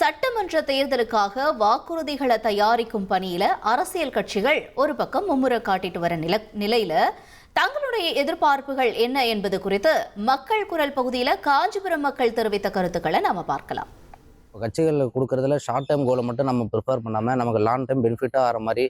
சட்டமன்ற தேர்தலுக்காக வாக்குறுதிகளை தயாரிக்கும் பணியில அரசியல் கட்சிகள் ஒரு பக்கம் மும்முர காட்டிட்டு வர நிலையில தங்களுடைய எதிர்பார்ப்புகள் என்ன என்பது குறித்து மக்கள் குரல் பகுதியில் காஞ்சிபுரம் மக்கள் தெரிவித்த கருத்துக்களை நாம பார்க்கலாம். கட்சிகள் கொடுக்கறதுல ஷார்ட் டைம் கோலை மட்டும் நம்ம ப்ரிஃபர் பண்ணாமல் நமக்கு லாங் டைம் பெனிஃபிட்டாக ஆகிற மாதிரி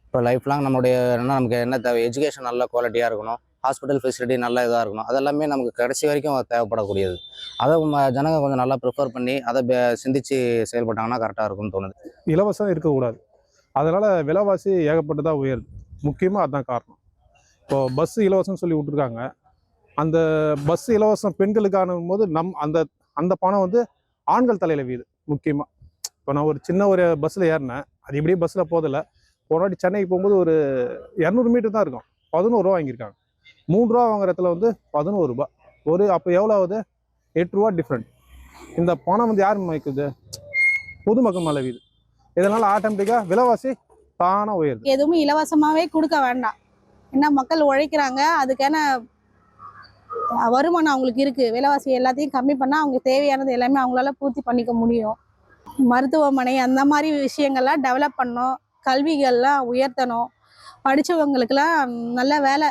இப்போ லைஃப் லாங் நம்மளுடைய நமக்கு என்ன தேவை, எஜுகேஷன் நல்ல குவாலிட்டியாக இருக்கணும், ஹாஸ்பிட்டல் ஃபெசிலிட்டி நல்ல இதாக இருக்கணும், அதெல்லாமே நமக்கு கடைசி வரைக்கும் தேவைப்படக்கூடியது. அதை ஜனங்க கொஞ்சம் நல்லா ப்ரிஃபர் பண்ணி அதை சிந்திச்சு செயல்பட்டாங்கன்னா கரெக்டாக இருக்கும்னு தோணுது. இலவசம் இருக்கக்கூடாது, அதனால் விலைவாசி ஏகப்பட்டதாக உயருது. முக்கியமாக அதுதான் காரணம். இப்போது பஸ்ஸு இலவசம்னு சொல்லி விட்டுருக்காங்க. அந்த பஸ் இலவசம் பெண்களுக்கான போது அந்த பணம் வந்து ஆண்கள் தலையில் வீது. முக்கியமாக இப்போ நான் ஒரு சின்ன பஸ்ஸில் ஏறினேன், அது இப்படியே பஸ்ஸில் போதில்லை. ஒரு வாட்டி சென்னைக்கு போகும்போது ஒரு 200 மீட்டர் தான் இருக்கும், 11 ரூபா வாங்கியிருக்காங்க. 3 ரூபா வாங்குற இடத்துல வந்து 11 ரூபா. அப்போ எவ்வளோ ஆகுது? 8 ரூபா டிஃப்ரெண்ட். இந்த பணம் வந்து யார் வைக்குது? பொதுமக்கள் மேலே வீது. இதனால் ஆட்டோமேட்டிக்காக விலைவாசி தானாக உயருது. எதுவுமே இலவசமாகவே கொடுக்க வேண்டாம். ஏன்னா மக்கள் உழைக்கிறாங்க, அதுக்கான வருமானம் அவங்களுக்கு இருக்குது. விலைவாசி எல்லாத்தையும் கம்மி பண்ணால் அவங்க தேவையானது எல்லாமே அவங்களால பூர்த்தி பண்ணிக்க முடியும். மருத்துவமனை அந்த மாதிரி விஷயங்கள்லாம் டெவலப் பண்ணணும், கல்விகள்லாம் உயர்த்தணும், படித்தவங்களுக்கெல்லாம் நல்ல வேலை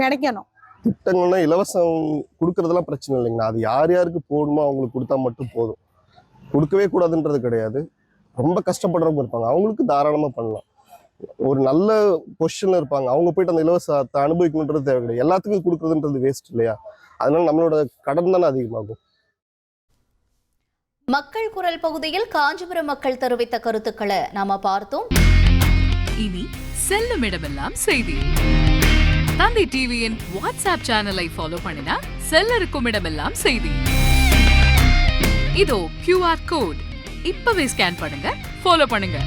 கிடைக்கணும். திட்டங்கள்னா இலவசம் கொடுக்கறதெல்லாம் பிரச்சனை இல்லைங்கண்ணா. அது யார் யாருக்கு போகணுமோ அவங்களுக்கு கொடுத்தா மட்டும் போதும். கொடுக்கவே கூடாதுன்றது கிடையாது. ரொம்ப கஷ்டப்படுறவங்க இருப்பாங்க, அவங்களுக்கு தாராளமாக பண்ணலாம். ஒரு நல்ல பொசிஷன்ல இருப்பாங்க, அவங்க போயிட்டு அந்த இலவசத்தை அனுபவிக்கணுன்றது தேவை கிடையாது. எல்லாத்துக்கும் கொடுக்குறதுன்றது வேஸ்ட் இல்லையா? அதனால நம்மளோட கடன் தானே அதிகமாகும். மக்கள் குரல் பகுதியில் காஞ்சிபுரம் மக்கள் தெரிவித்த கருத்துக்களை நாம பார்த்தோம். இனி செல்லும் இடமெல்லாம் செய்தி. தந்தை டிவியின் வாட்ஸ்அப் சேனலை ஃபாலோ பண்ணினா செல்லருக்கும் இடமெல்லாம் செய்தி. இதோ QR கோட் இப்பவே ஸ்கேன் பண்ணுங்க, ஃபாலோ பண்ணுங்க.